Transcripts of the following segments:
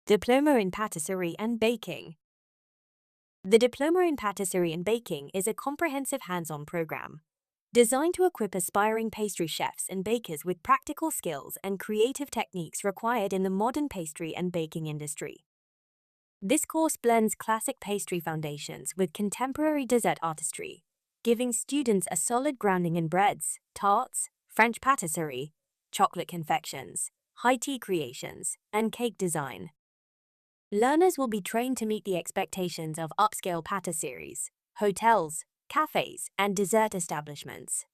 Diploma in Patisserie and Baking. The Diploma in Patisserie and Baking is a comprehensive hands-on program designed to equip aspiring pastry chefs and bakers with practical skills and creative techniques required in the modern pastry and baking industry. This course blends classic pastry foundations with contemporary dessert artistry, giving students a solid grounding in breads, tarts, French patisserie, chocolate confections, high tea creations, and cake design. Learners will be trained to meet the expectations of upscale patisseries, hotels, cafés, and dessert establishments.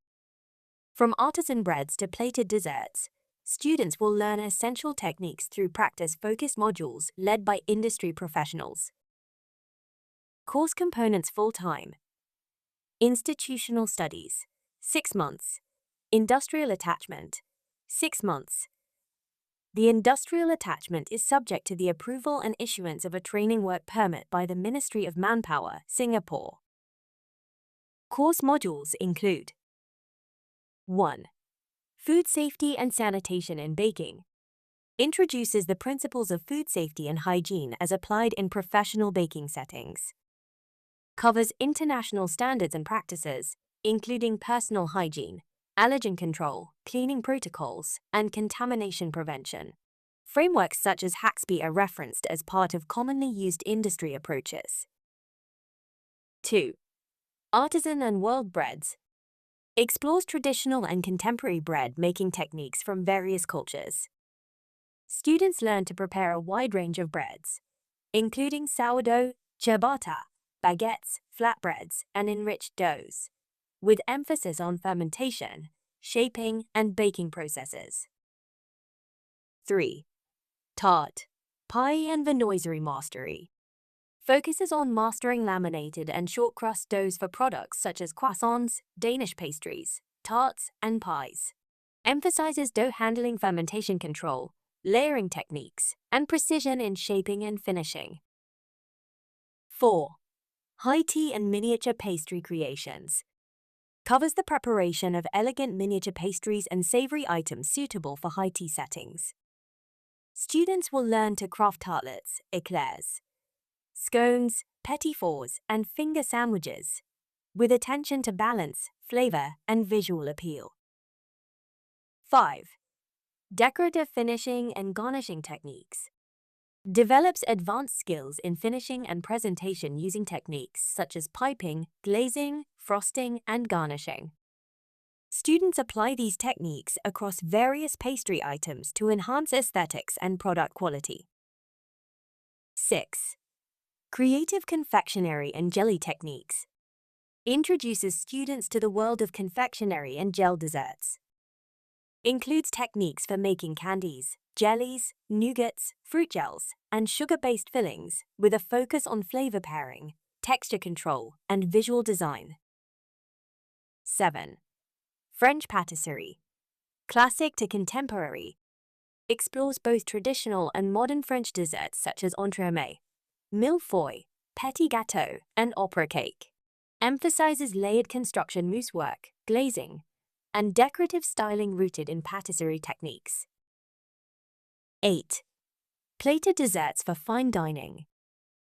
From artisan breads to plated desserts, students will learn essential techniques through practice-focused modules led by industry professionals. Course components full-time. Institutional studies, 6 months. Industrial attachment, 6 months. The industrial attachment is subject to the approval and issuance of a training work permit by the Ministry of Manpower, Singapore. Course modules include 1. Food Safety and Sanitation in Baking. Introduces the principles of food safety and hygiene as applied in professional baking settings. Covers international standards and practices, including personal hygiene, allergen control, cleaning protocols, and contamination prevention. Frameworks such as Haxby are referenced as part of commonly used industry approaches. 2. Artisan and World Breads. Explores traditional and contemporary bread-making techniques from various cultures. Students learn to prepare a wide range of breads, including sourdough, ciabatta, baguettes, flatbreads, and enriched doughs, with emphasis on fermentation, shaping, and baking processes. 3. Tart, Pie and Viennoiserie Mastery. Focuses on mastering laminated and short crust doughs for products such as croissants, Danish pastries, tarts, and pies. Emphasizes dough handling, fermentation control, layering techniques, and precision in shaping and finishing. 4. High tea and miniature pastry creations. Covers the preparation of elegant miniature pastries and savory items suitable for high tea settings. Students will learn to craft tartlets, eclairs, scones, petit fours, and finger sandwiches, with attention to balance, flavor, and visual appeal. 5. Decorative finishing and garnishing techniques. Develops advanced skills in finishing and presentation using techniques such as piping, glazing, frosting, and garnishing. Students apply these techniques across various pastry items to enhance aesthetics and product quality. 6. Creative confectionery and jelly techniques. Introduces students to the world of confectionery and gel desserts. Includes techniques for making candies, jellies, nougats, fruit gels, and sugar-based fillings with a focus on flavor pairing, texture control, and visual design. 7. French patisserie. Classic to contemporary. Explores both traditional and modern French desserts such as entremet, millefeuille, petit gâteau, and opera cake. Emphasizes layered construction mousse work, glazing, and decorative styling rooted in patisserie techniques. 8. Plated desserts for fine dining.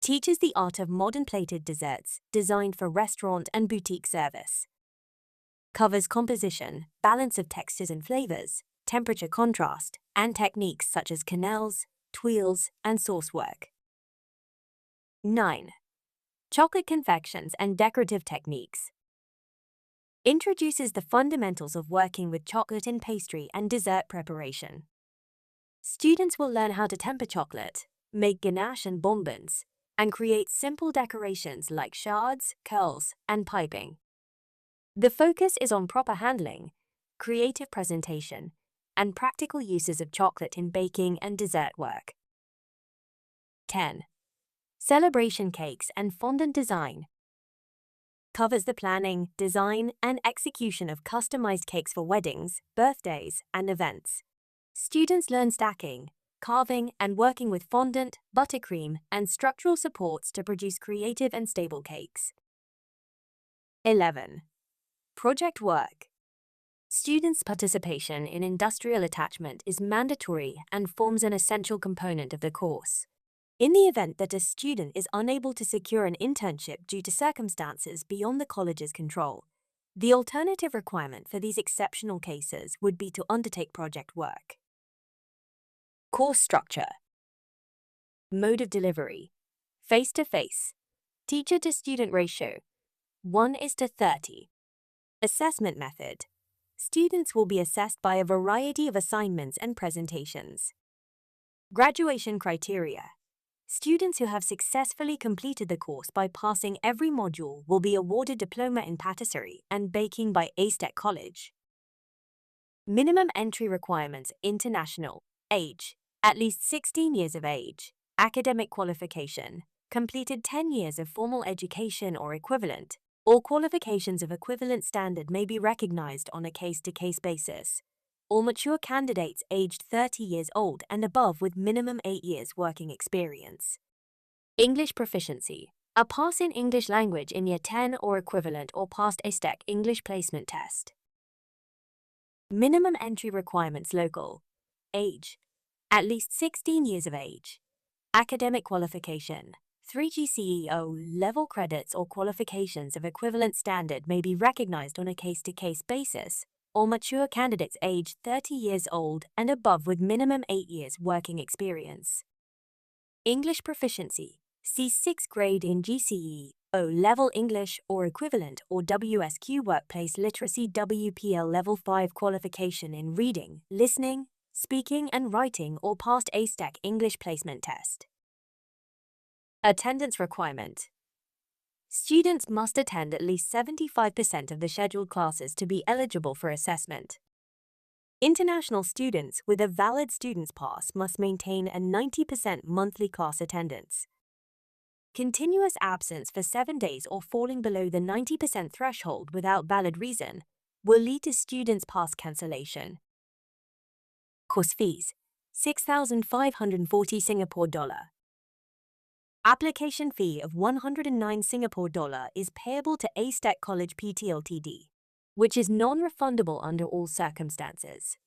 Teaches the art of modern plated desserts designed for restaurant and boutique service. Covers composition, balance of textures and flavors, temperature contrast, and techniques such as quenelles, tuiles, and sauce work. 9. Chocolate confections and decorative techniques. Introduces the fundamentals of working with chocolate in pastry and dessert preparation. Students will learn how to temper chocolate, make ganache and bonbons, and create simple decorations like shards, curls, and piping. The focus is on proper handling, creative presentation, and practical uses of chocolate in baking and dessert work. 10. Celebration cakes and fondant design. Covers the planning, design, and execution of customized cakes for weddings, birthdays, and events. Students learn stacking, carving, and working with fondant, buttercream, and structural supports to produce creative and stable cakes. 11. Project work. Students' participation in industrial attachment is mandatory and forms an essential component of the course. In the event that a student is unable to secure an internship due to circumstances beyond the college's control, the alternative requirement for these exceptional cases would be to undertake project work. Course structure. Mode of delivery. Face-to-face. Teacher-to-student ratio. 1:30. Assessment method. Students will be assessed by a variety of assignments and presentations. Graduation criteria. Students who have successfully completed the course by passing every module will be awarded Diploma in Patisserie and Baking by AceTek College. Minimum entry requirements: international, age, at least 16 years of age, academic qualification, completed 10 years of formal education or equivalent, or qualifications of equivalent standard may be recognized on a case-to-case basis. All mature candidates aged 30 years old and above with minimum 8 years working experience. English proficiency. A pass in English language in Year 10 or equivalent or passed AceTek English placement test. Minimum entry requirements local. Age. At least 16 years of age. Academic qualification. 3 GCE level credits or qualifications of equivalent standard may be recognized on a case-to-case basis. All mature candidates aged 30 years old and above with minimum 8 years working experience. English proficiency. C6 grade in GCE, O-level English or equivalent or WSQ workplace literacy WPL level 5 qualification in reading, listening, speaking and writing or passed AceTek English placement test. Attendance requirement. Students must attend at least 75% of the scheduled classes to be eligible for assessment. International students with a valid student's pass must maintain a 90% monthly class attendance. Continuous absence for 7 days or falling below the 90% threshold without valid reason will lead to students' pass cancellation. Course fees: 6,540 Singapore dollar. Application fee of 109 Singapore dollar is payable to AceTek College Pty Ltd, which is non-refundable under all circumstances.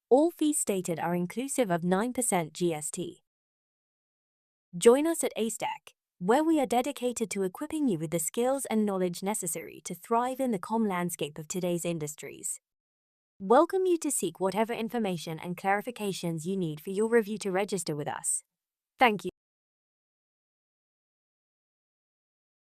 All fees stated are inclusive of 9% GST. Join us at AceTek, where we are dedicated to equipping you with the skills and knowledge necessary to thrive in the landscape of today's industries. Welcome you to seek whatever information and clarifications you need for your review to register with us. Thank you.